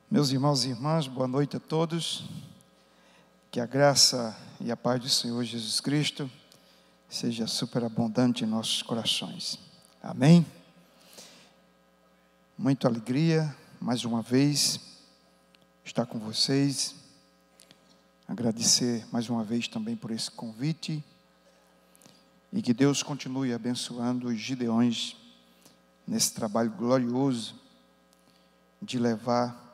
Meus irmãos e irmãs, boa noite a todos. Que a graça e a paz do Senhor Jesus Cristo seja superabundante em nossos corações. Amém? Muita alegria, mais uma vez, estar com vocês. Agradecer mais uma vez também por esse convite. E que Deus continue abençoando os gideões nesse trabalho glorioso de levar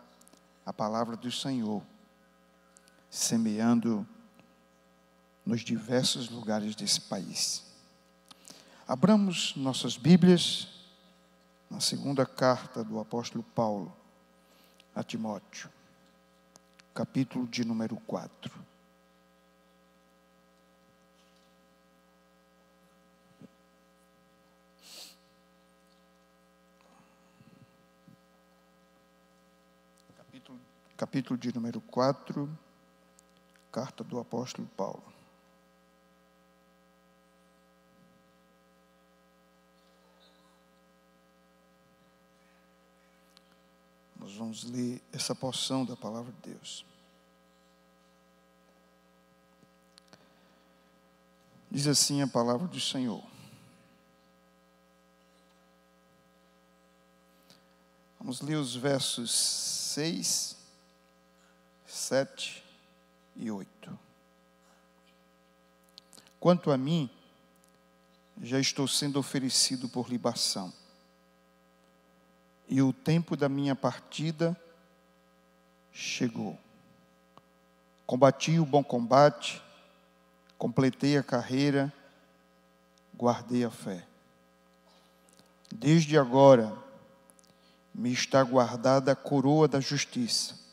a palavra do Senhor, semeando nos diversos lugares desse país. Abramos nossas Bíblias na segunda carta do apóstolo Paulo a Timóteo, capítulo de número 4. Capítulo de número 4, carta do apóstolo Paulo. Nós vamos ler essa porção da palavra de Deus. Diz assim a palavra do Senhor. Vamos ler os versos 6, 7 e 8. Quanto a mim, já estou sendo oferecido por libação, e o tempo da minha partida chegou. Combati o bom combate, completei a carreira, guardei a fé. Desde agora me está guardada a coroa da justiça,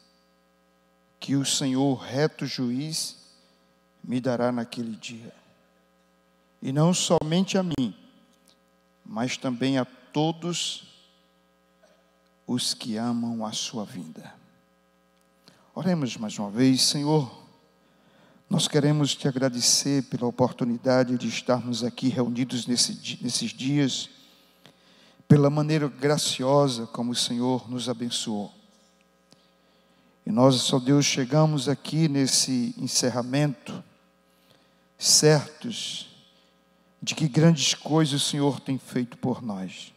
que o Senhor, reto juiz, me dará naquele dia. E não somente a mim, mas também a todos os que amam a sua vinda. Oremos mais uma vez. Senhor, nós queremos te agradecer pela oportunidade de estarmos aqui reunidos nesses dias, pela maneira graciosa como o Senhor nos abençoou. E nós, ó Deus, chegamos aqui nesse encerramento, certos de que grandes coisas o Senhor tem feito por nós.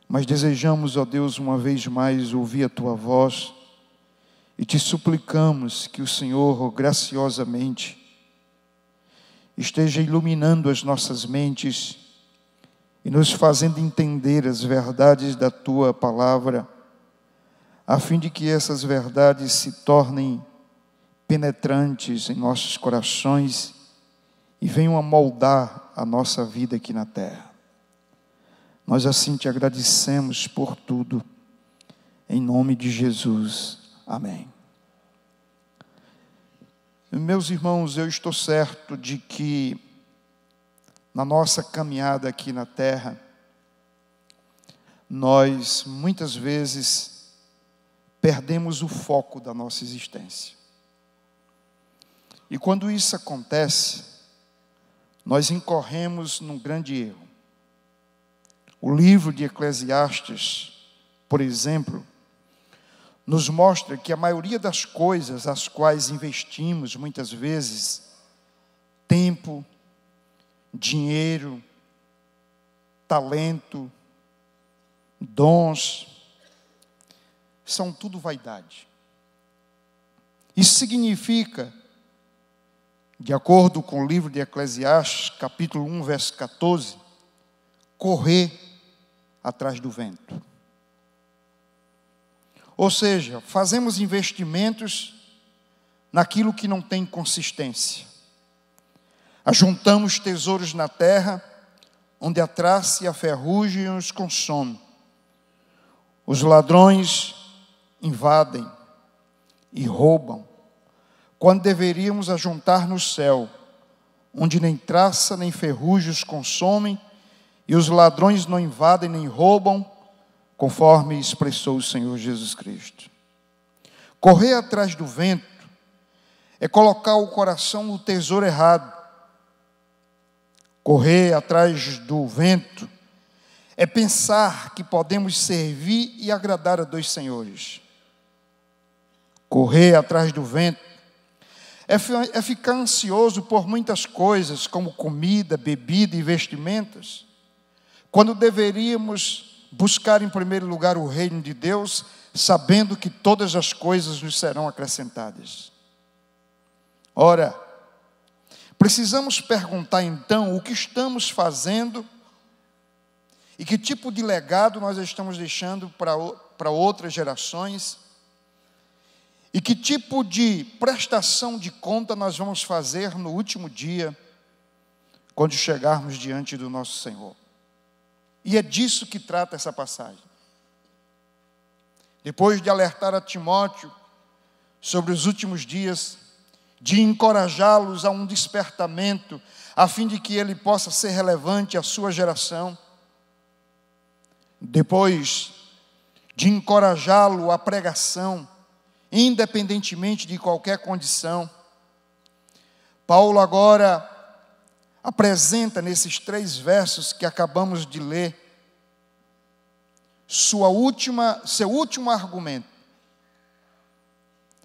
Mas desejamos, ó Deus, uma vez mais ouvir a Tua voz e te suplicamos que o Senhor, graciosamente, esteja iluminando as nossas mentes e nos fazendo entender as verdades da Tua palavra, a fim de que essas verdades se tornem penetrantes em nossos corações e venham a moldar a nossa vida aqui na terra. Nós assim te agradecemos por tudo, em nome de Jesus. Amém. Meus irmãos, eu estou certo de que na nossa caminhada aqui na terra, nós muitas vezes perdemos o foco da nossa existência. E quando isso acontece, nós incorremos num grande erro. O livro de Eclesiastes, por exemplo, nos mostra que a maioria das coisas às quais investimos, muitas vezes, tempo, dinheiro, talento, dons, são tudo vaidade. Isso significa, de acordo com o livro de Eclesiastes, capítulo 1, verso 14, correr atrás do vento. Ou seja, fazemos investimentos naquilo que não tem consistência. Ajuntamos tesouros na terra, onde a traça e a ferrugem os consomem. Os ladrões invadem e roubam, quando deveríamos ajuntar no céu, onde nem traça nem ferrugem os consomem, e os ladrões não invadem nem roubam, conforme expressou o Senhor Jesus Cristo. Correr atrás do vento é colocar o coração no tesouro errado. Correr atrás do vento é pensar que podemos servir e agradar a dois senhores. correr atrás do vento, é ficar ansioso por muitas coisas, como comida, bebida e vestimentas, quando deveríamos buscar em primeiro lugar o reino de Deus, sabendo que todas as coisas nos serão acrescentadas. Ora, precisamos perguntar então o que estamos fazendo e que tipo de legado nós estamos deixando para outras gerações, e que tipo de prestação de conta nós vamos fazer no último dia, quando chegarmos diante do nosso Senhor. E é disso que trata essa passagem. Depois de alertar a Timóteo sobre os últimos dias, de encorajá-los a um despertamento, a fim de que ele possa ser relevante à sua geração, depois de encorajá-lo à pregação, independentemente de qualquer condição, Paulo agora apresenta nesses 3 versos que acabamos de ler, seu último argumento,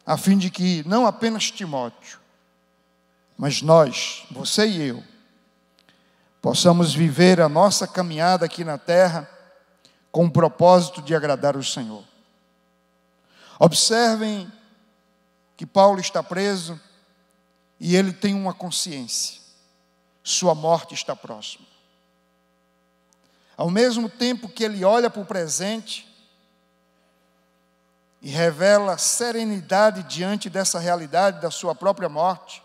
a fim de que não apenas Timóteo, mas nós, você e eu, possamos viver a nossa caminhada aqui na terra com o propósito de agradar o Senhor. Observem que Paulo está preso e ele tem uma consciência. Sua morte está próxima. Ao mesmo tempo que ele olha para o presente e revela serenidade diante dessa realidade da sua própria morte,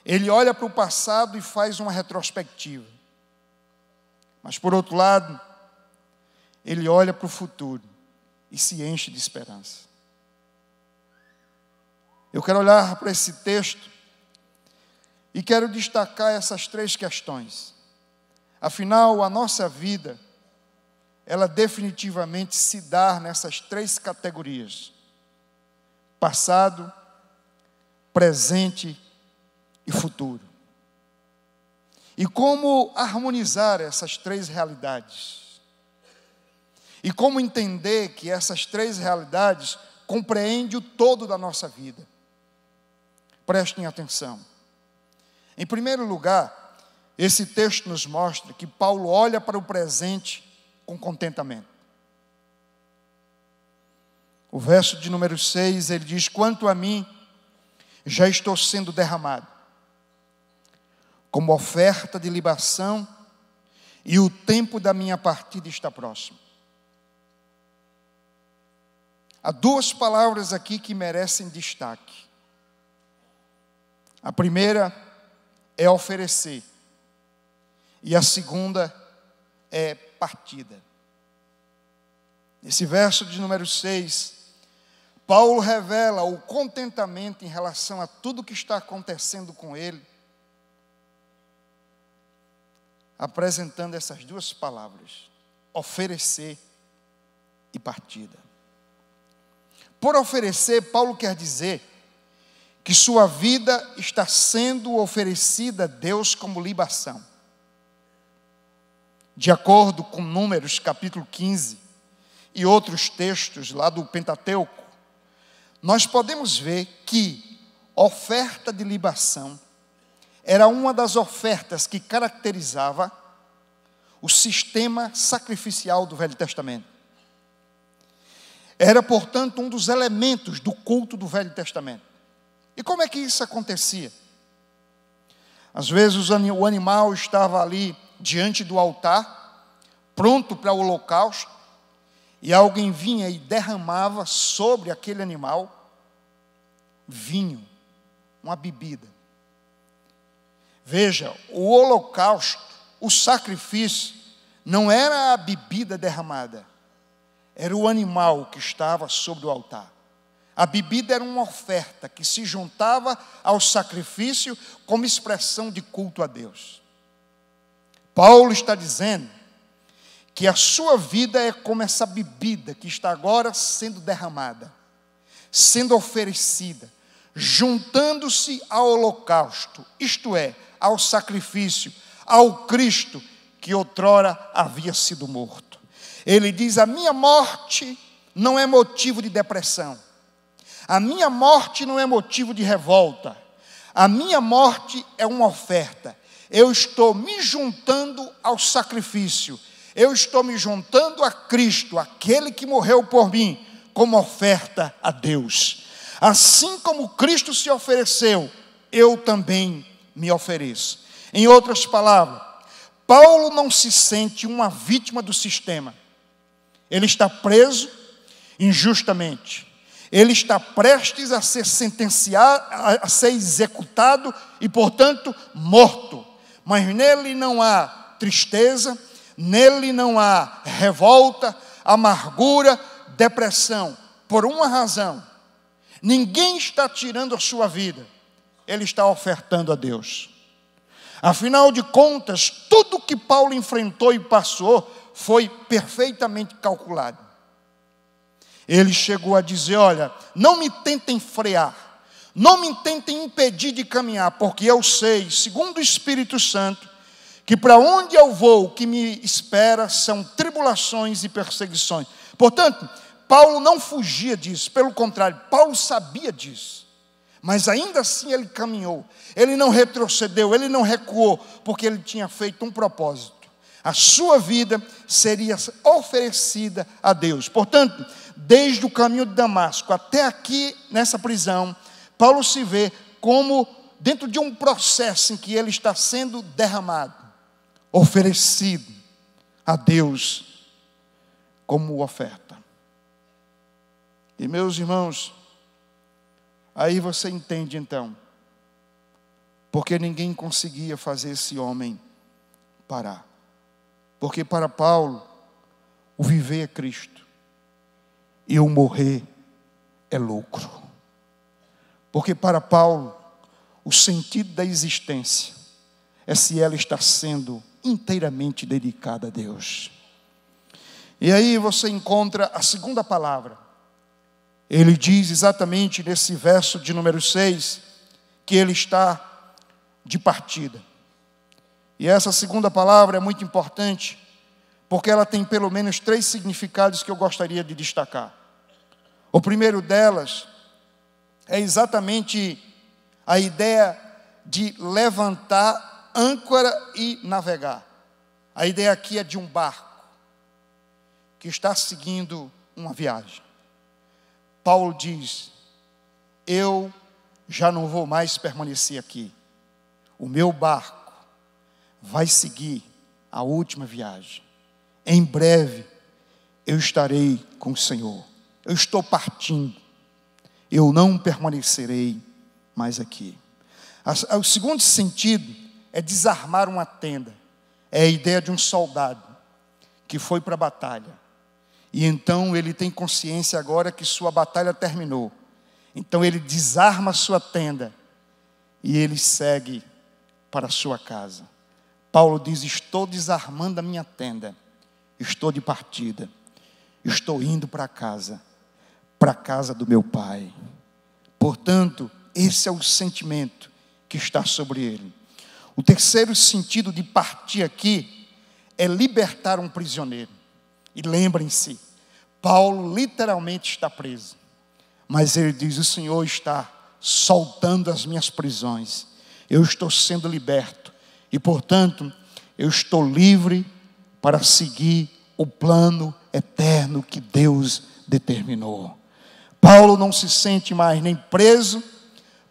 ele olha para o passado e faz uma retrospectiva. Mas, por outro lado, ele olha para o futuro e se enche de esperança. Eu quero olhar para esse texto e quero destacar essas 3 questões. Afinal, a nossa vida, ela definitivamente se dá nessas 3 categorias: passado, presente e futuro. E como harmonizar essas 3 realidades? E como entender que essas 3 realidades compreendem o todo da nossa vida? Prestem atenção. Em primeiro lugar, esse texto nos mostra que Paulo olha para o presente com contentamento. O verso de número 6, ele diz: quanto a mim, já estou sendo derramado como oferta de libação, e o tempo da minha partida está próximo. Há 2 palavras aqui que merecem destaque. A primeira é oferecer, e a segunda é partida. Nesse verso de número 6, Paulo revela o contentamento em relação a tudo que está acontecendo com ele, apresentando essas 2 palavras: oferecer e partida. Por oferecer, Paulo quer dizer que sua vida está sendo oferecida a Deus como libação. De acordo com Números capítulo 15 e outros textos lá do Pentateuco, nós podemos ver que oferta de libação era uma das ofertas que caracterizava o sistema sacrificial do Velho Testamento. Era, portanto, um dos elementos do culto do Velho Testamento. E como é que isso acontecia? Às vezes o animal estava ali diante do altar, pronto para o holocausto, e alguém vinha e derramava sobre aquele animal vinho, uma bebida. Veja, o holocausto, o sacrifício, não era a bebida derramada, era o animal que estava sobre o altar. A bebida era uma oferta que se juntava ao sacrifício como expressão de culto a Deus. Paulo está dizendo que a sua vida é como essa bebida que está agora sendo derramada, sendo oferecida, juntando-se ao holocausto, isto é, ao sacrifício, ao Cristo que outrora havia sido morto. Ele diz: a minha morte não é motivo de depressão. A minha morte não é motivo de revolta. A minha morte é uma oferta. Eu estou me juntando ao sacrifício. Eu estou me juntando a Cristo, aquele que morreu por mim, como oferta a Deus. Assim como Cristo se ofereceu, eu também me ofereço. Em outras palavras, Paulo não se sente uma vítima do sistema. Ele está preso injustamente. Ele está prestes a ser sentenciado, a ser executado e, portanto, morto. Mas nele não há tristeza, nele não há revolta, amargura, depressão. Por uma razão: ninguém está tirando a sua vida, ele está ofertando a Deus. Afinal de contas, tudo que Paulo enfrentou e passou foi perfeitamente calculado. Ele chegou a dizer: olha, não me tentem frear, não me tentem impedir de caminhar, porque eu sei, segundo o Espírito Santo, que para onde eu vou, o que me espera são tribulações e perseguições. Portanto, Paulo não fugia disso, pelo contrário, Paulo sabia disso. Mas ainda assim ele caminhou, ele não retrocedeu, ele não recuou, porque ele tinha feito um propósito. A sua vida seria oferecida a Deus. Portanto, desde o caminho de Damasco até aqui nessa prisão, Paulo se vê como dentro de um processo em que ele está sendo derramado, oferecido a Deus como oferta. E meus irmãos, aí você entende então, porque ninguém conseguia fazer esse homem parar. Porque para Paulo, o viver é Cristo e o morrer é lucro. Porque para Paulo, o sentido da existência é se ela está sendo inteiramente dedicada a Deus. E aí você encontra a segunda palavra. Ele diz exatamente nesse verso de número 6, que ele está de partida. E essa segunda palavra é muito importante, porque ela tem pelo menos 3 significados que eu gostaria de destacar. O primeiro delas é exatamente a ideia de levantar âncora e navegar. A ideia aqui é de um barco que está seguindo uma viagem. Paulo diz: eu já não vou mais permanecer aqui. O meu barco vai seguir a última viagem. Em breve eu estarei com o Senhor. Eu estou partindo. Eu não permanecerei mais aqui. O segundo sentido é desarmar uma tenda. É a ideia de um soldado que foi para a batalha. E então ele tem consciência agora que sua batalha terminou. Então ele desarma a sua tenda e ele segue para a sua casa. Paulo diz: estou desarmando a minha tenda, estou de partida, estou indo para a casa do meu Pai. Portanto, esse é o sentimento que está sobre ele. O terceiro sentido de partir aqui é libertar um prisioneiro. E lembrem-se, Paulo literalmente está preso, mas ele diz: o Senhor está soltando as minhas prisões, eu estou sendo liberto. E, portanto, eu estou livre para seguir o plano eterno que Deus determinou. Paulo não se sente mais nem preso,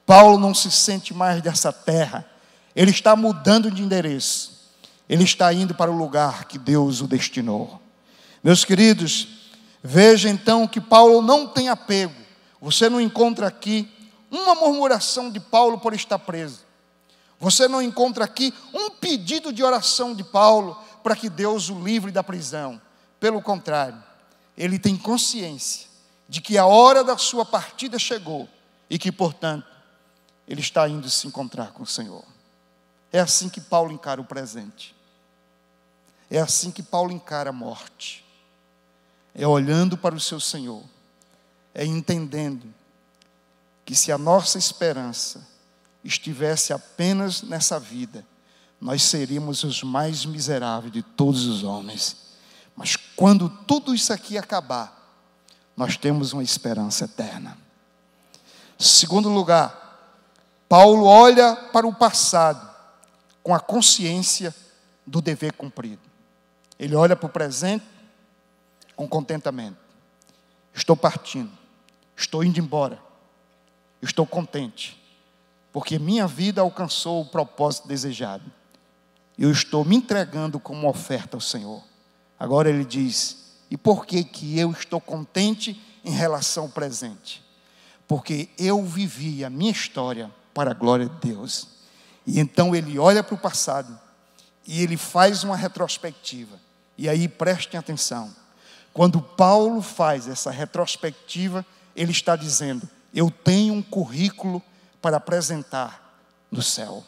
Paulo não se sente mais dessa terra. Ele está mudando de endereço. Ele está indo para o lugar que Deus o destinou. Meus queridos, veja então que Paulo não tem apego. Você não encontra aqui uma murmuração de Paulo por estar preso. Você não encontra aqui um pedido de oração de Paulo para que Deus o livre da prisão. Pelo contrário, ele tem consciência de que a hora da sua partida chegou e que, portanto, ele está indo se encontrar com o Senhor. É assim que Paulo encara o presente. É assim que Paulo encara a morte. É olhando para o seu Senhor. É entendendo que se a nossa esperança estivesse apenas nessa vida, nós seríamos os mais miseráveis de todos os homens. Mas quando tudo isso aqui acabar, nós temos uma esperança eterna. Segundo lugar, Paulo olha para o passado com a consciência do dever cumprido. Ele olha para o presente com contentamento. Estou partindo, estou indo embora, estou contente, porque minha vida alcançou o propósito desejado. Eu estou me entregando como oferta ao Senhor. Agora ele diz: e por que eu estou contente em relação ao presente? Porque eu vivi a minha história para a glória de Deus. E então ele olha para o passado e ele faz uma retrospectiva. E aí prestem atenção, quando Paulo faz essa retrospectiva, ele está dizendo: eu tenho um currículo para apresentar no céu.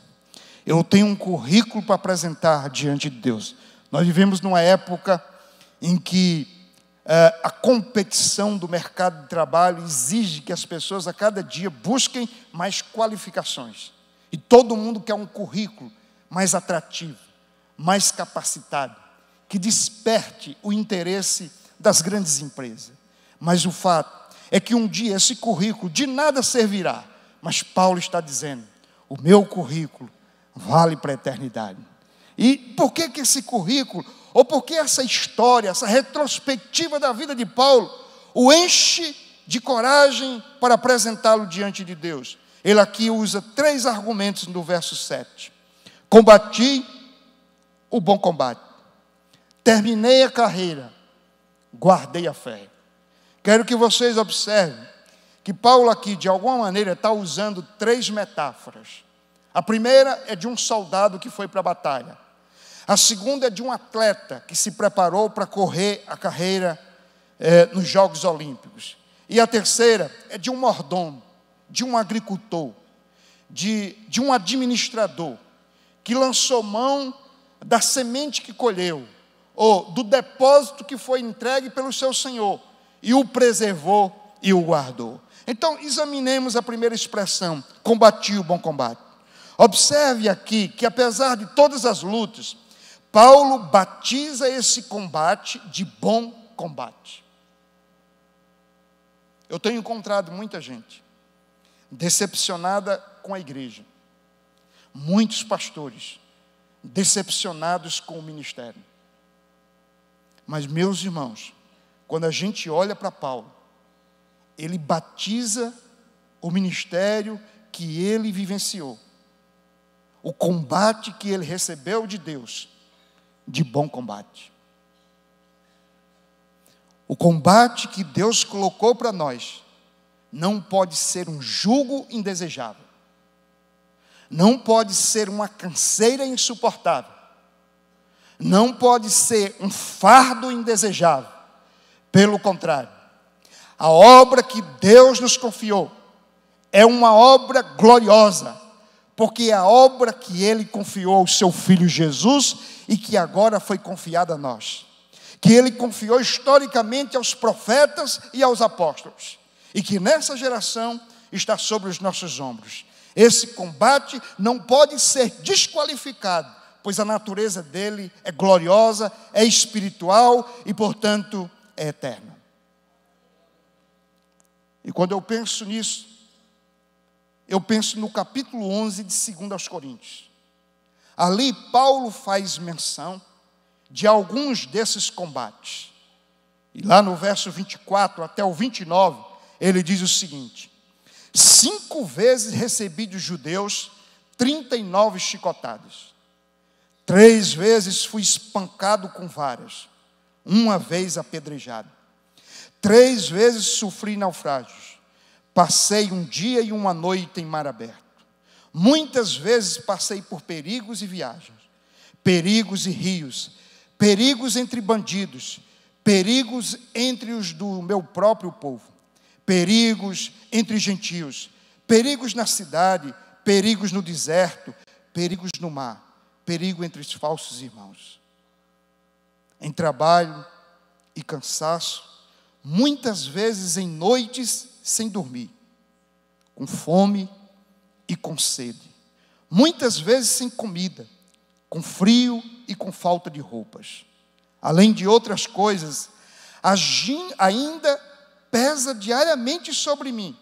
Eu tenho um currículo para apresentar diante de Deus. Nós vivemos numa época em que a competição do mercado de trabalho exige que as pessoas a cada dia busquem mais qualificações. E todo mundo quer um currículo mais atrativo, mais capacitado, que desperte o interesse das grandes empresas. Mas o fato é que um dia esse currículo de nada servirá. Mas Paulo está dizendo: o meu currículo vale para a eternidade. E por que esse currículo, ou por que essa história, essa retrospectiva da vida de Paulo, o enche de coragem para apresentá-lo diante de Deus? Ele aqui usa 3 argumentos no verso 7. Combati o bom combate, terminei a carreira, guardei a fé. Quero que vocês observem que Paulo aqui, de alguma maneira, está usando 3 metáforas. A primeira é de um soldado que foi para a batalha. A segunda é de um atleta que se preparou para correr a carreira nos Jogos Olímpicos. E a terceira é de um mordomo, de um agricultor, de um administrador, que lançou mão da semente que colheu, ou do depósito que foi entregue pelo seu Senhor, e o preservou e o guardou. Então, examinemos a primeira expressão: combati o bom combate. Observe aqui que, apesar de todas as lutas, Paulo batiza esse combate de bom combate. Eu tenho encontrado muita gente decepcionada com a igreja, muitos pastores decepcionados com o ministério. Mas, meus irmãos, quando a gente olha para Paulo, ele batiza o ministério que ele vivenciou, o combate que ele recebeu de Deus, de bom combate. O combate que Deus colocou para nós não pode ser um jugo indesejável, não pode ser uma canseira insuportável, não pode ser um fardo indesejável. Pelo contrário, a obra que Deus nos confiou é uma obra gloriosa, porque é a obra que Ele confiou ao seu Filho Jesus e que agora foi confiada a nós, que Ele confiou historicamente aos profetas e aos apóstolos, e que nessa geração está sobre os nossos ombros. Esse combate não pode ser desqualificado, pois a natureza dele é gloriosa, é espiritual e, portanto, é eterna. E quando eu penso nisso, eu penso no capítulo 11 de 2 aos Coríntios. Ali Paulo faz menção de alguns desses combates. E lá no verso 24 até o 29, ele diz o seguinte: 5 vezes recebi dos judeus 39 chicotadas. 3 vezes fui espancado com varas. 1 vez apedrejado. 3 vezes sofri naufrágios. Passei um dia e uma noite em mar aberto. Muitas vezes passei por perigos e viagens, perigos e rios, perigos entre bandidos, perigos entre os do meu próprio povo, perigos entre gentios, perigos na cidade, perigos no deserto, perigos no mar, perigo entre os falsos irmãos. Em trabalho e cansaço, muitas vezes em noites sem dormir, com fome e com sede, muitas vezes sem comida, com frio e com falta de roupas. Além de outras coisas, ainda pesa diariamente sobre mim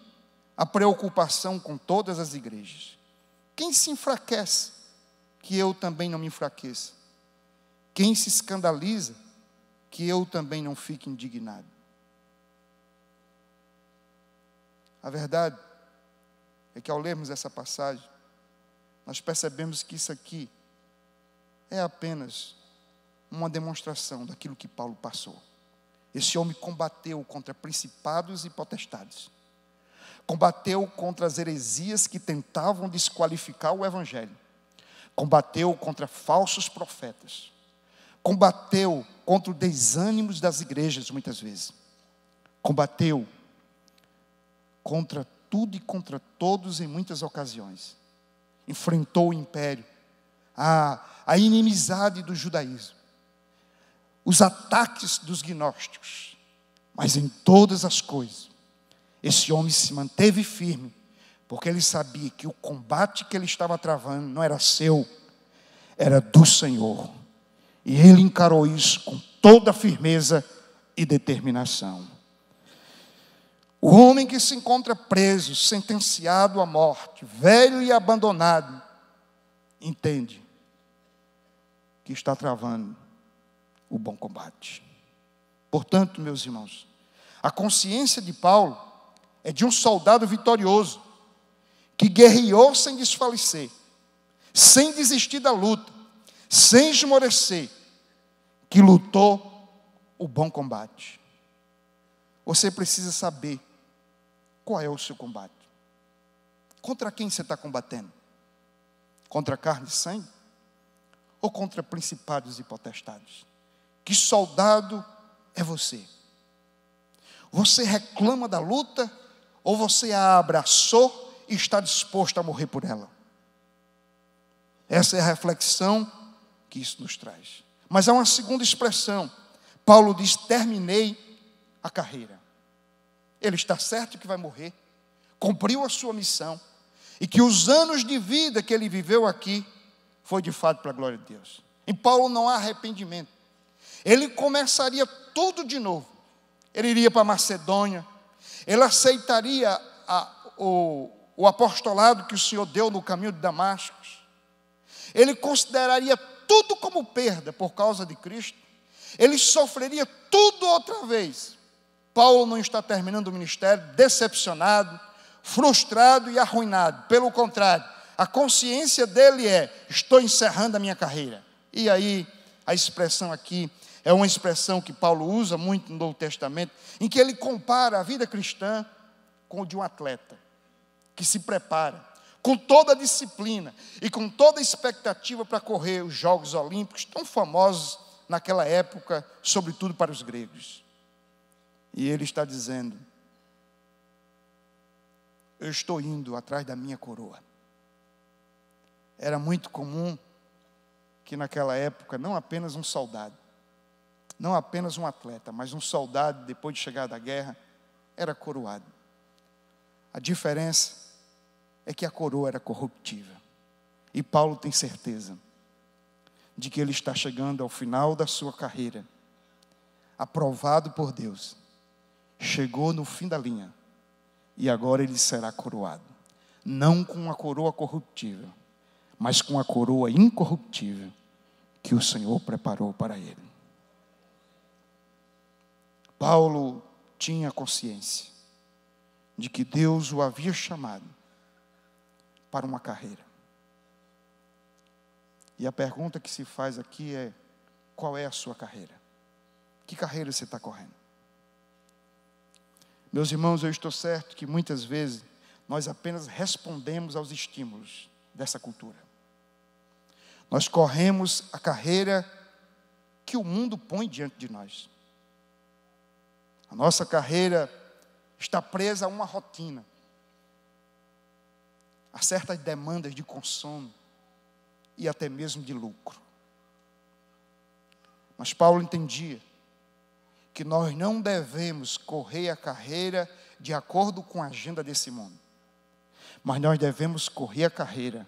a preocupação com todas as igrejas. Quem se enfraquece, que eu também não me enfraqueça. Quem se escandaliza, que eu também não fique indignado. A verdade é que ao lermos essa passagem, nós percebemos que isso aqui é apenas uma demonstração daquilo que Paulo passou. Esse homem combateu contra principados e potestades. Combateu contra as heresias que tentavam desqualificar o evangelho. Combateu contra falsos profetas. Combateu contra o desânimo das igrejas, muitas vezes. Combateu contra tudo e contra todos em muitas ocasiões. Enfrentou o império, a inimizade do judaísmo, os ataques dos gnósticos. Mas em todas as coisas, esse homem se manteve firme, porque ele sabia que o combate que ele estava travando não era seu, era do Senhor. E ele encarou isso com toda firmeza e determinação. O homem que se encontra preso, sentenciado à morte, velho e abandonado, entende que está travando o bom combate. Portanto, meus irmãos, a consciência de Paulo é de um soldado vitorioso, que guerreou sem desfalecer, sem desistir da luta, sem esmorecer, que lutou o bom combate. Você precisa saber qual é o seu combate. Contra quem você está combatendo? Contra carne e sangue? Ou contra principados e potestades? Que soldado é você? Você reclama da luta ou você a abraçou e está disposto a morrer por ela? Essa é a reflexão que isso nos traz. Mas há uma segunda expressão. Paulo diz: terminei a carreira. Ele está certo que vai morrer, cumpriu a sua missão, e que os anos de vida que ele viveu aqui foi de fato para a glória de Deus. Em Paulo não há arrependimento. Ele começaria tudo de novo. Ele iria para a Macedônia, ele aceitaria o apostolado que o Senhor deu no caminho de Damasco. Ele consideraria tudo como perda por causa de Cristo. Ele sofreria tudo outra vez. Paulo não está terminando o ministério decepcionado, frustrado e arruinado. Pelo contrário, a consciência dele é: estou encerrando a minha carreira. E aí, a expressão aqui é uma expressão que Paulo usa muito no Novo Testamento, em que ele compara a vida cristã com o de um atleta, que se prepara com toda a disciplina e com toda a expectativa para correr os Jogos Olímpicos, tão famosos naquela época, sobretudo para os gregos. E ele está dizendo: eu estou indo atrás da minha coroa. Era muito comum que naquela época, não apenas um soldado, não apenas um atleta, mas um soldado, depois de chegar da guerra, era coroado. A diferença é que a coroa era corruptível. E Paulo tem certeza de que ele está chegando ao final da sua carreira, aprovado por Deus. Chegou no fim da linha, e agora ele será coroado. Não com uma coroa corruptível, mas com a coroa incorruptível que o Senhor preparou para ele. Paulo tinha consciência de que Deus o havia chamado para uma carreira. E a pergunta que se faz aqui é: qual é a sua carreira? Que carreira você está correndo? Meus irmãos, eu estou certo que muitas vezes nós apenas respondemos aos estímulos dessa cultura. Nós corremos a carreira que o mundo põe diante de nós. A nossa carreira está presa a uma rotina, a certas demandas de consumo e até mesmo de lucro. Mas Paulo entendia que nós não devemos correr a carreira de acordo com a agenda desse mundo, mas nós devemos correr a carreira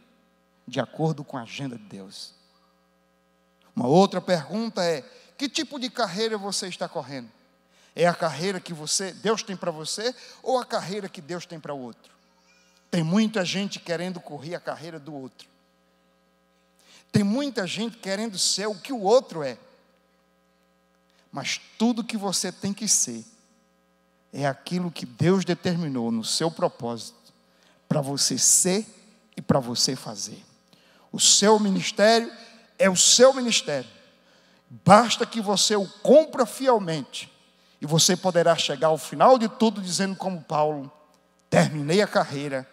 de acordo com a agenda de Deus. Uma outra pergunta é: que tipo de carreira você está correndo? É a carreira que Deus tem para você, ou a carreira que Deus tem para o outro? Tem muita gente querendo correr a carreira do outro. Tem muita gente querendo ser o que o outro é. Mas tudo que você tem que ser é aquilo que Deus determinou no seu propósito para você ser e para você fazer. O seu ministério é o seu ministério. Basta que você o cumpra fielmente e você poderá chegar ao final de tudo dizendo como Paulo: terminei a carreira,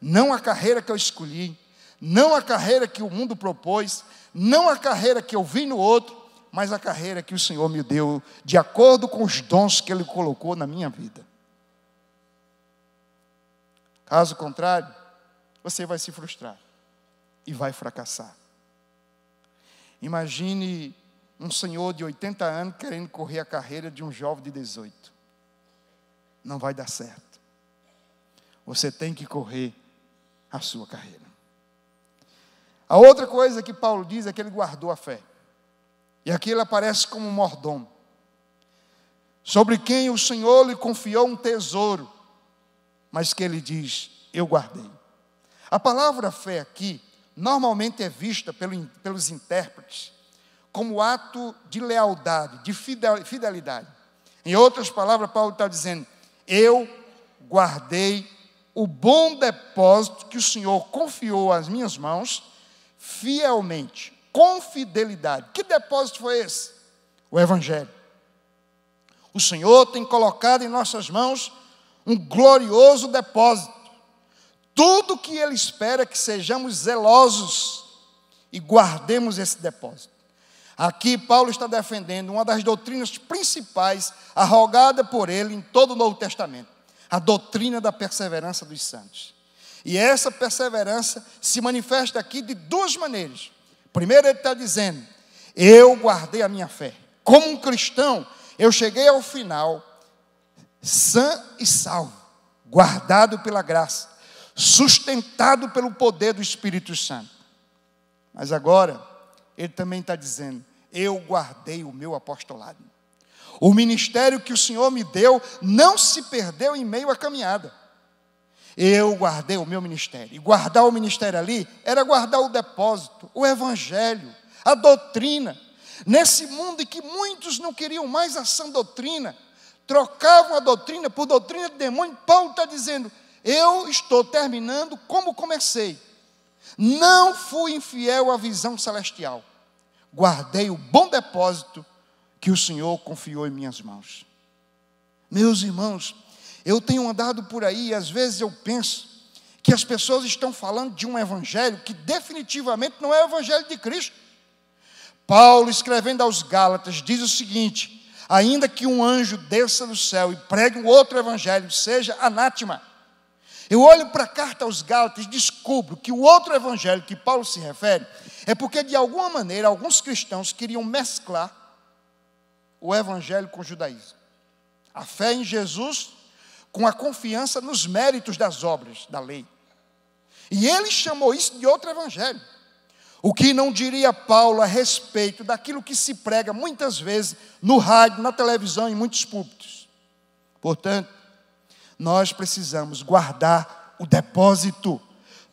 não a carreira que eu escolhi, não a carreira que o mundo propôs, não a carreira que eu vi no outro, mas a carreira que o Senhor me deu, de acordo com os dons que Ele colocou na minha vida. Caso contrário, você vai se frustrar e vai fracassar. Imagine um senhor de 80 anos querendo correr a carreira de um jovem de 18. Não vai dar certo. Você tem que correr a sua carreira. A outra coisa que Paulo diz é que ele guardou a fé. E aqui ele aparece como um mordomo, sobre quem o Senhor lhe confiou um tesouro, mas que ele diz: eu guardei. A palavra fé aqui, normalmente é vista pelos intérpretes como ato de lealdade, de fidelidade. Em outras palavras, Paulo está dizendo: eu guardei o bom depósito que o Senhor confiou às minhas mãos, fielmente, com fidelidade. Que depósito foi esse? O Evangelho. O Senhor tem colocado em nossas mãos um glorioso depósito. Tudo que Ele espera é que sejamos zelosos e guardemos esse depósito. Aqui Paulo está defendendo uma das doutrinas principais arrogada por ele em todo o Novo Testamento: a doutrina da perseverança dos santos. E essa perseverança se manifesta aqui de duas maneiras. Primeiro, ele está dizendo: eu guardei a minha fé. Como um cristão, eu cheguei ao final sã e salvo, guardado pela graça, sustentado pelo poder do Espírito Santo. Mas agora, ele também está dizendo: eu guardei o meu apostolado. O ministério que o Senhor me deu não se perdeu em meio à caminhada. Eu guardei o meu ministério. E guardar o ministério ali era guardar o depósito, o Evangelho, a doutrina. Nesse mundo em que muitos não queriam mais a sã doutrina, trocavam a doutrina por doutrina de demônio, Paulo está dizendo: eu estou terminando como comecei. Não fui infiel à visão celestial. Guardei o bom depósito que o Senhor confiou em minhas mãos. Meus irmãos, eu tenho andado por aí e às vezes eu penso que as pessoas estão falando de um evangelho que definitivamente não é o evangelho de Cristo. Paulo, escrevendo aos Gálatas, diz o seguinte: ainda que um anjo desça do céu e pregue um outro evangelho, seja anátema. Eu olho para a carta aos Gálatas e descubro que o outro evangelho que Paulo se refere é porque, de alguma maneira, alguns cristãos queriam mesclar o evangelho com o judaísmo. A fé em Jesus com a confiança nos méritos das obras da lei. E ele chamou isso de outro evangelho. O que não diria Paulo a respeito daquilo que se prega muitas vezes no rádio, na televisão, em muitos púlpitos. Portanto, nós precisamos guardar o depósito,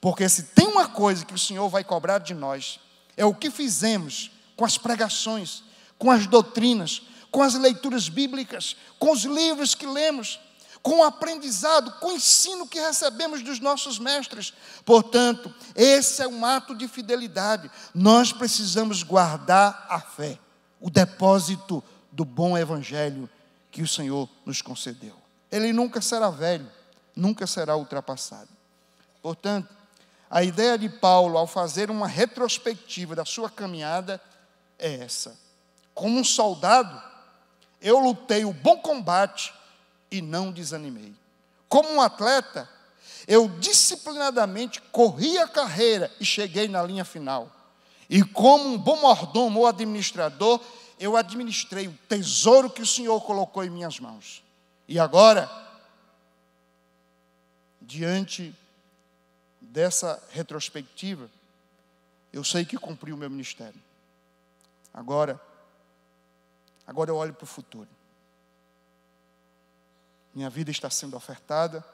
porque se tem uma coisa que o Senhor vai cobrar de nós, é o que fizemos com as pregações, com as doutrinas, com as leituras bíblicas, com os livros que lemos, com o aprendizado, com o ensino que recebemos dos nossos mestres. Portanto, esse é um ato de fidelidade. Nós precisamos guardar a fé, o depósito do bom evangelho que o Senhor nos concedeu. Ele nunca será velho, nunca será ultrapassado. Portanto, a ideia de Paulo, ao fazer uma retrospectiva da sua caminhada, é essa: como um soldado, eu lutei o bom combate e não desanimei. Como um atleta, eu disciplinadamente corri a carreira e cheguei na linha final. E como um bom mordomo ou administrador, eu administrei o tesouro que o Senhor colocou em minhas mãos. E agora, diante dessa retrospectiva, eu sei que cumpri o meu ministério. Agora eu olho para o futuro. Minha vida está sendo ofertada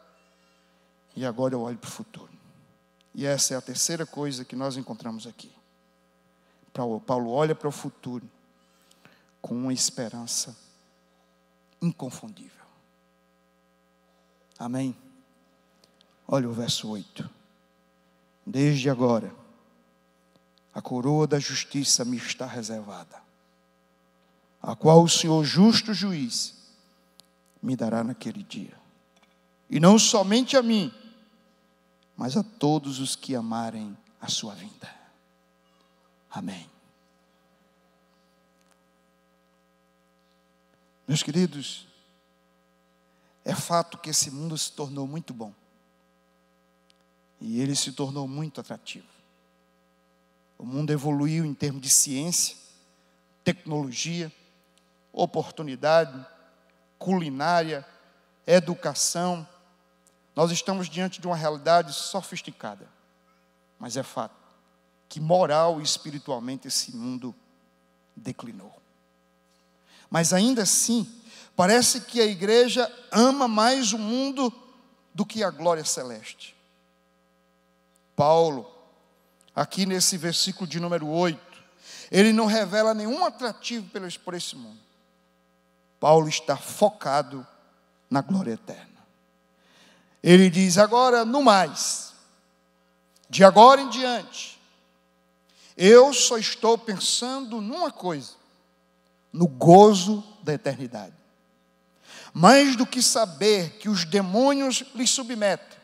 E agora eu olho para o futuro. E essa é a terceira coisa que nós encontramos aqui. Paulo olha para o futuro com uma esperança inconfundível. Amém? Olha o verso 8. Desde agora, a coroa da justiça me está reservada, a qual o Senhor justo juiz me dará naquele dia. E não somente a mim, mas a todos os que amarem a sua vinda. Amém. Meus queridos, é fato que esse mundo se tornou muito bom. E ele se tornou muito atrativo. O mundo evoluiu em termos de ciência, tecnologia, oportunidade, culinária, educação. Nós estamos diante de uma realidade sofisticada. Mas é fato que moral e espiritualmente esse mundo declinou. Mas ainda assim, parece que a igreja ama mais o mundo do que a glória celeste. Paulo, aqui nesse versículo de número 8, ele não revela nenhum atrativo por esse mundo. Paulo está focado na glória eterna. Ele diz: agora, no mais, de agora em diante, eu só estou pensando numa coisa, no gozo da eternidade. Mais do que saber que os demônios lhe submetem,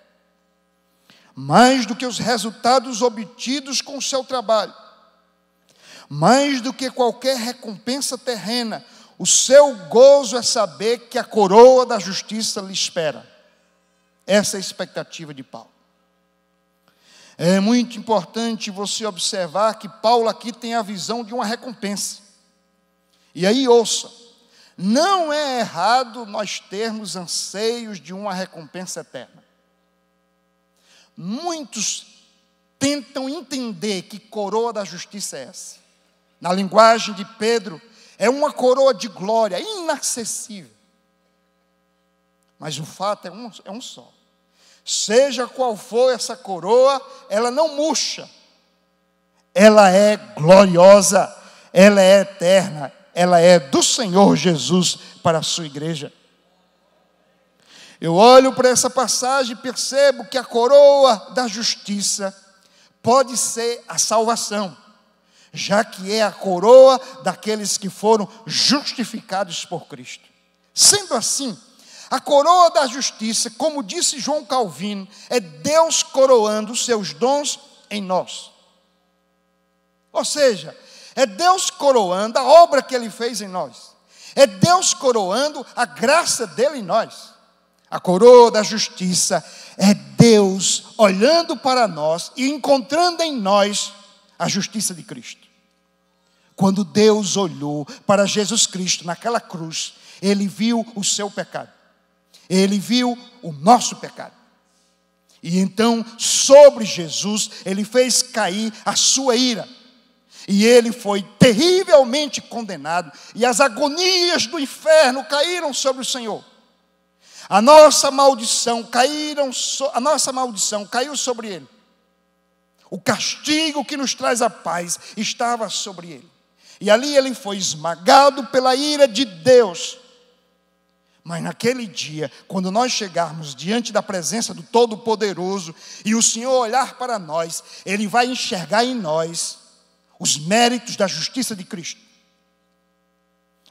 mais do que os resultados obtidos com o seu trabalho, mais do que qualquer recompensa terrena, o seu gozo é saber que a coroa da justiça lhe espera. Essa é a expectativa de Paulo. É muito importante você observar que Paulo aqui tem a visão de uma recompensa. E aí ouça, não é errado nós termos anseios de uma recompensa eterna. Muitos tentam entender que coroa da justiça é essa. Na linguagem de Pedro, é uma coroa de glória inacessível. Mas o fato é um só. Seja qual for essa coroa, ela não murcha. Ela é gloriosa, ela é eterna, ela é do Senhor Jesus para a sua igreja. Eu olho para essa passagem e percebo que a coroa da justiça pode ser a salvação, já que é a coroa daqueles que foram justificados por Cristo. Sendo assim, a coroa da justiça, como disse João Calvino, é Deus coroando os seus dons em nós. Ou seja, é Deus coroando a obra que Ele fez em nós. É Deus coroando a graça dEle em nós. A coroa da justiça é Deus olhando para nós e encontrando em nós a justiça de Cristo. Quando Deus olhou para Jesus Cristo naquela cruz, Ele viu o seu pecado. Ele viu o nosso pecado. E então, sobre Jesus, Ele fez cair a sua ira. E Ele foi terrivelmente condenado. E as agonias do inferno caíram sobre o Senhor. A nossa maldição caiu sobre Ele. O castigo que nos traz a paz estava sobre Ele. E ali Ele foi esmagado pela ira de Deus. Mas naquele dia, quando nós chegarmos diante da presença do Todo-Poderoso, e o Senhor olhar para nós, Ele vai enxergar em nós os méritos da justiça de Cristo,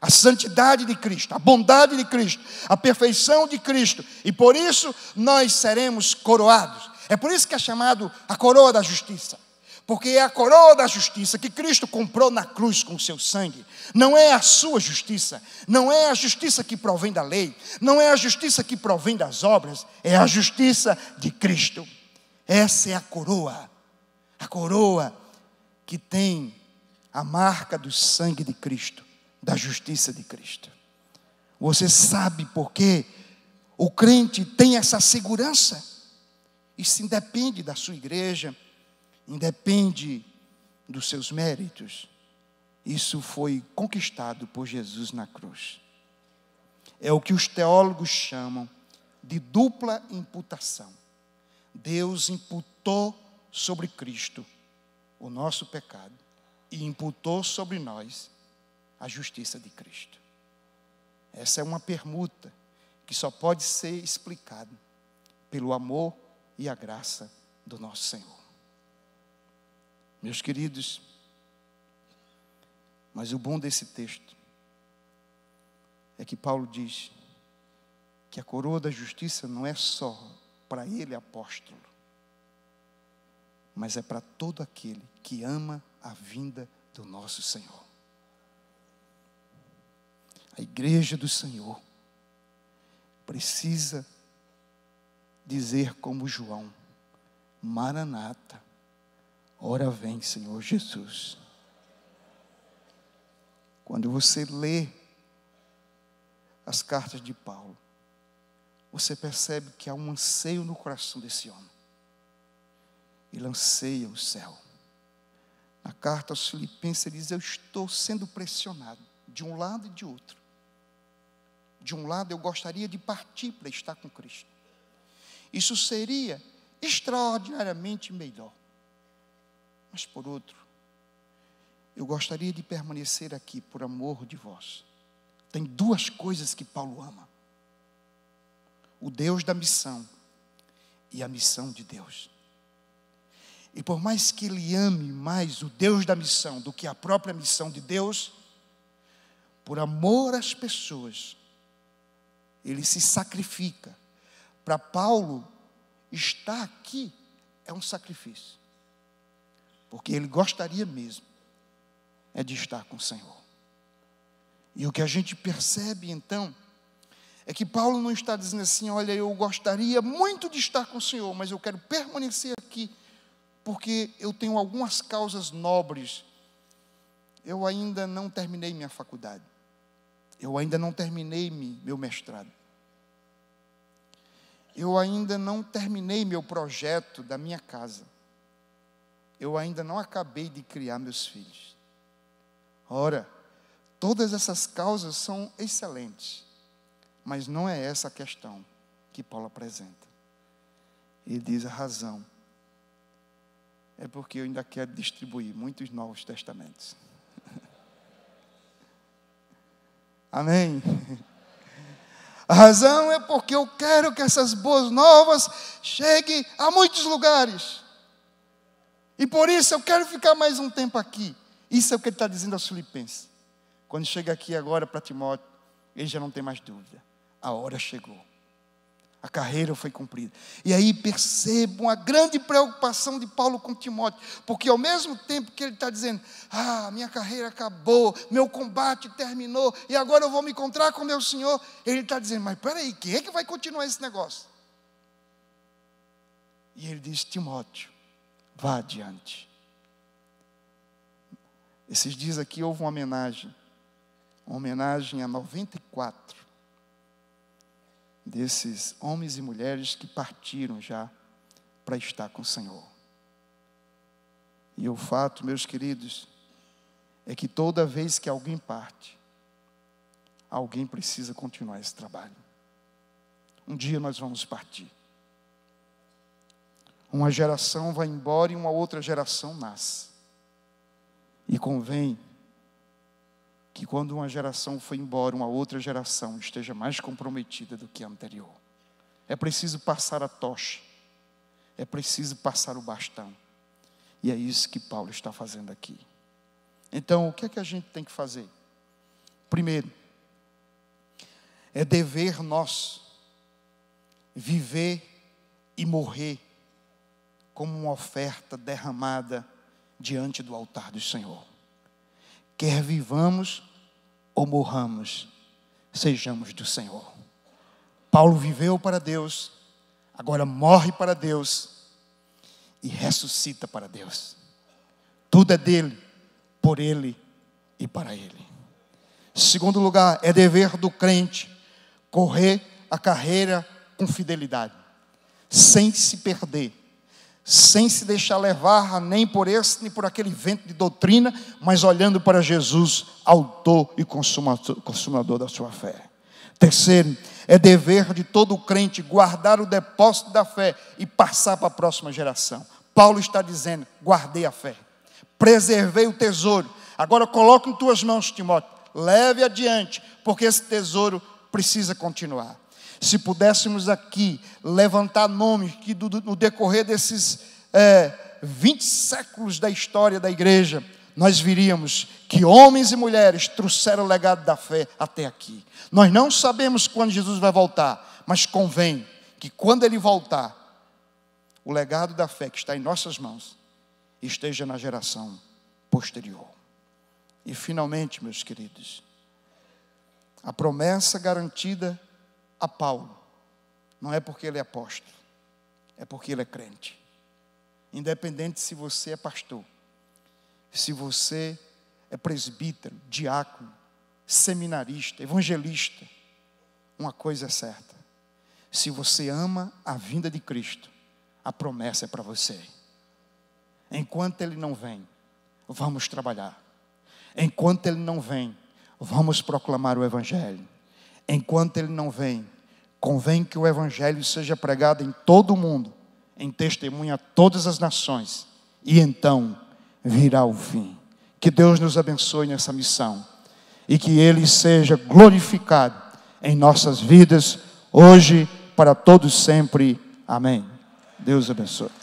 a santidade de Cristo, a bondade de Cristo, a perfeição de Cristo, e por isso nós seremos coroados. É por isso que é chamado a coroa da justiça, porque é a coroa da justiça que Cristo comprou na cruz com o seu sangue. Não é a sua justiça, não é a justiça que provém da lei, não é a justiça que provém das obras, é a justiça de Cristo. Essa é a coroa que tem a marca do sangue de Cristo, da justiça de Cristo. Você sabe por que o crente tem essa segurança? Isso independe da sua igreja, independe dos seus méritos. Isso foi conquistado por Jesus na cruz. É o que os teólogos chamam de dupla imputação. Deus imputou sobre Cristo o nosso pecado e imputou sobre nós a justiça de Cristo. Essa é uma permuta que só pode ser explicada pelo amor e a graça do nosso Senhor. Meus queridos, mas o bom desse texto é que Paulo diz que a coroa da justiça não é só para ele, apóstolo, mas é para todo aquele que ama a vinda do nosso Senhor. A igreja do Senhor precisa dizer como João: Maranata, ora vem, Senhor Jesus. Quando você lê as cartas de Paulo, você percebe que há um anseio no coração desse homem. Ele anseia o céu. Na carta aos Filipenses ele diz: eu estou sendo pressionado de um lado e de outro. De um lado eu gostaria de partir para estar com Cristo. Isso seria extraordinariamente melhor. Mas por outro, eu gostaria de permanecer aqui por amor de vós. Tem duas coisas que Paulo ama: o Deus da missão e a missão de Deus. E por mais que ele ame mais o Deus da missão do que a própria missão de Deus, por amor às pessoas, ele se sacrifica. Para Paulo, estar aqui é um sacrifício, porque ele gostaria mesmo de estar com o Senhor. E o que a gente percebe então é que Paulo não está dizendo assim: olha, eu gostaria muito de estar com o Senhor, mas eu quero permanecer aqui porque eu tenho algumas causas nobres. Eu ainda não terminei minha faculdade, eu ainda não terminei meu mestrado, eu ainda não terminei meu projeto da minha casa, eu ainda não acabei de criar meus filhos. Ora, todas essas causas são excelentes, mas não é essa a questão que Paulo apresenta. Ele diz: a razão é porque eu ainda quero distribuir muitos Novos Testamentos. Amém? A razão é porque eu quero que essas boas novas cheguem a muitos lugares. E por isso eu quero ficar mais um tempo aqui. Isso é o que ele está dizendo aos Filipenses. Quando chega aqui agora para Timóteo, ele já não tem mais dúvida. A hora chegou. A carreira foi cumprida. E aí percebam a grande preocupação de Paulo com Timóteo. Porque ao mesmo tempo que ele está dizendo: minha carreira acabou, meu combate terminou, e agora eu vou me encontrar com meu Senhor. Ele está dizendo: mas peraí, quem é que vai continuar esse negócio? E ele diz: Timóteo, vá adiante. Esses dias aqui houve uma homenagem a 94 desses homens e mulheres que partiram já para estar com o Senhor. E o fato, meus queridos, é que toda vez que alguém parte, alguém precisa continuar esse trabalho. Um dia nós vamos partir. Uma geração vai embora e uma outra geração nasce. E convém que quando uma geração for embora, uma outra geração esteja mais comprometida do que a anterior. É preciso passar a tocha, é preciso passar o bastão. E é isso que Paulo está fazendo aqui. Então, o que é que a gente tem que fazer? Primeiro, é dever nosso viver e morrer como uma oferta derramada diante do altar do Senhor. Quer vivamos ou morramos, sejamos do Senhor. Paulo viveu para Deus, agora morre para Deus e ressuscita para Deus. Tudo é dele, por ele e para ele. Segundo lugar, é dever do crente correr a carreira com fidelidade, sem se perder, sem se deixar levar nem por esse nem por aquele vento de doutrina, mas olhando para Jesus, autor e consumador da sua fé. Terceiro, é dever de todo crente guardar o depósito da fé e passar para a próxima geração. Paulo está dizendo: guardei a fé, preservei o tesouro. Agora coloque em tuas mãos, Timóteo, leve adiante, porque esse tesouro precisa continuar. Se pudéssemos aqui levantar nomes que no decorrer desses 20 séculos da história da igreja, nós viríamos que homens e mulheres trouxeram o legado da fé até aqui. Nós não sabemos quando Jesus vai voltar, mas convém que quando Ele voltar, o legado da fé que está em nossas mãos esteja na geração posterior. E finalmente, meus queridos, a promessa garantida a Paulo não é porque ele é apóstolo, é porque ele é crente. Independente se você é pastor, se você é presbítero, diácono, seminarista, evangelista, uma coisa é certa: se você ama a vinda de Cristo, a promessa é para você. Enquanto Ele não vem, vamos trabalhar. Enquanto Ele não vem, vamos proclamar o Evangelho. Enquanto Ele não vem, convém que o Evangelho seja pregado em todo o mundo, em testemunho a todas as nações, e então virá o fim. Que Deus nos abençoe nessa missão, e que Ele seja glorificado em nossas vidas, hoje, para todos sempre. Amém. Deus abençoe.